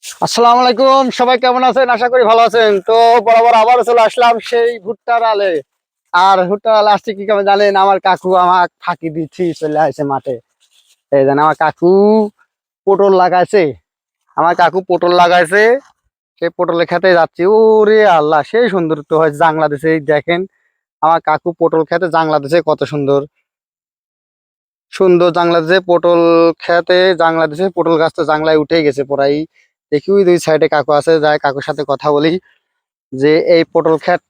আসসালামু আলাইকুম, সবাই কেমন আছেন? আশা করি ভালো আছেন। তো বরাবর আবার চলে আসলাম সেই ভুট্টার আলে। আর ভুট্টার আলে আসছে কি কেমন জানেন? আমার কাকু আমাকে ফাঁকি দিচ্ছি চলে আসে মাঠে। এই জান আমার কাকু পটল লাগাইছে। আমার কাকু পটল লাগাইছে, সেই পটলের খেতে যাচ্ছি। ওরে আল্লাহ, সেই সুন্দর তো হয় জাংলা দিছে। এই দেখেন আমার কাকু পটল খেতে জাংলা দিছে, কত সুন্দর সুন্দর জাংলা দিছে। পটল খেতে জাংলা দিছে, পটল গাছ তো জাংলায় উঠে গেছে পড়াই। দেখি ওই দুই সাইডে কাকু আছে, যাই কাকুর সাথে কথা বলি যে এই পটল ক্ষেত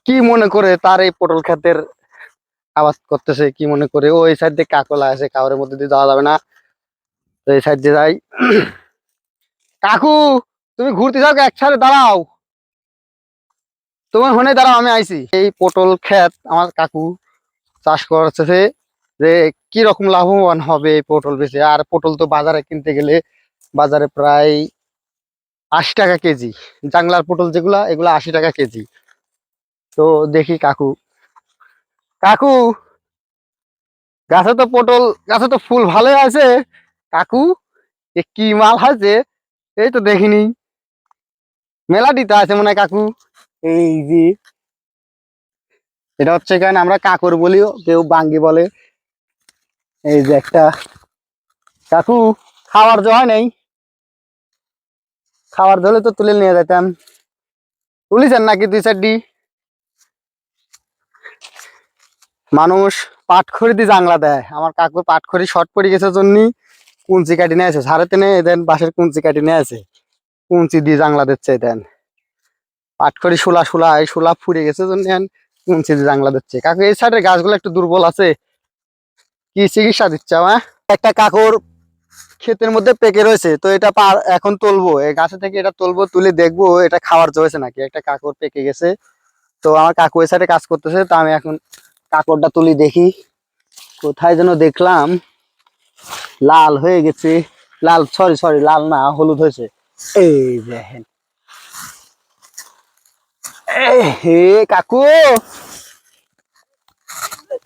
কি মনে করে তার এই পটল ক্ষেতের আবাদ করতেছে, কি মনে করে। ও এই সাইড দিয়ে কাকলা আছে, কাউরের মধ্যে দিয়ে যাওয়া যাবে না, তো এই সাইড দিয়ে যাই। কাকু, তুমি ঘুরতে যাও, এক সাইডে দাঁড়াও, তোমার হনে দাঁড়াও, আমি আইছি। এই পটল ক্ষেত আমার কাকু চাষ করতেছে, যে কি রকম লাভবান হবে এই পটল বেচে। আর পটল তো বাজারে কিনতে গেলে বাজারে প্রায় 80 টাকা কেজি। জাংলার পটল যেগুলা, এগুলা 80 টাকা কেজি। তো দেখি কাকু, কাকু গাছে তো পটল, গাছে তো ফুল ভালোই আছে। কাকু, এ কি মাল হয়েছে? এই তো দেখিনি, মেলাটিতে আছে মনে হয় কাকু। এই যে এটা হচ্ছে এখানে আমরা কাকর বলিও, কেউ বাঙ্গি বলে। এই যে একটা, কাকু খাওয়ার জো হয় নাই, খাওয়ার জলে তো তুলে নিয়ে যেতাম। তুলিছেন নাকি দুই চারটি? মানুষ পাটখড়ি দিয়ে জাংলা দেয়, আমার কাকুর পাটখড়ি শর্ট পড়ে গেছে জন্য কুঞ্চি কাটি নিয়ে আছে, সাড়ে তিনে দেন বাঁশের কুঞ্চি কাটি নিয়ে আছে, কুঞ্চি দিয়ে জাংলা দিচ্ছে দেন। পাটখড়ি শুলা শুলা, এই শুলা ফুরে গেছে জন্য কুঞ্চি দিয়ে জাংলা দিচ্ছে। কাকু এই সাইডের গাছগুলো একটু দুর্বল আছে, কি চিকিৎসা দিচ্ছে আমার? একটা কাকুর ক্ষেতের মধ্যে পেকে রয়েছে, তো এটা এখন তুলবো, এই গাছে থেকে এটা তুলবো, তুলে দেখবো এটা খাওয়ার জয়েছে নাকি। একটা কাকুর পেকে গেছে, তো আমার কাকু এই সাইডে কাজ করতেছে, তো আমি এখন কাকড়টা তুলি দেখি। কোথায় যেন দেখলাম লাল হয়ে গেছে, লাল, সরি সরি, লাল না, হলুদ হয়েছে। এই দেখেন, হে কাকু,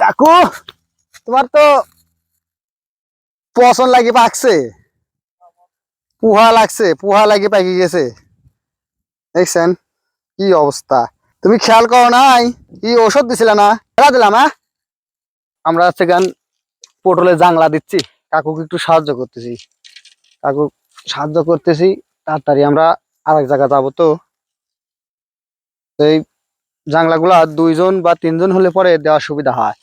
কাকু তোমার তো পছন্দ লাগি পাকছে, পুহা লাগছে, পুহা লাগি পাকি গেছে। দেখছেন কি অবস্থা? তুমি খেয়াল করো নাই? কি ওষুধ দিছিলে না? খেলা দিলাম, হ্যাঁ। আমরা সেখান পটলে জাংলা দিচ্ছি, কাকুকে একটু সাহায্য করতেছি, কাকু সাহায্য করতেছি। তাড়াতাড়ি আমরা আরেক জায়গা যাবো, তো এই জাংলা গুলা 2 জন বা 3 জন হলে পরে দেওয়া সুবিধা হয়।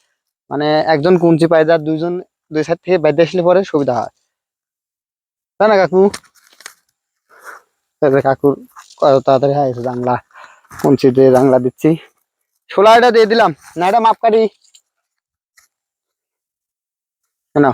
মানে একজন কুঞ্চি পাই, যার 2 জন দুই সাইড থেকে বেঁধে আসলে পরে সুবিধা হয়, তাই না কাকু? এই যে কাকুর কত তাড়াতাড়ি হয়ে গেছে জাংলা, কুঞ্চি দিয়ে জাংলা দিচ্ছি। শোলা এটা দিয়ে দিলাম না, এটা মাপকাঠি না।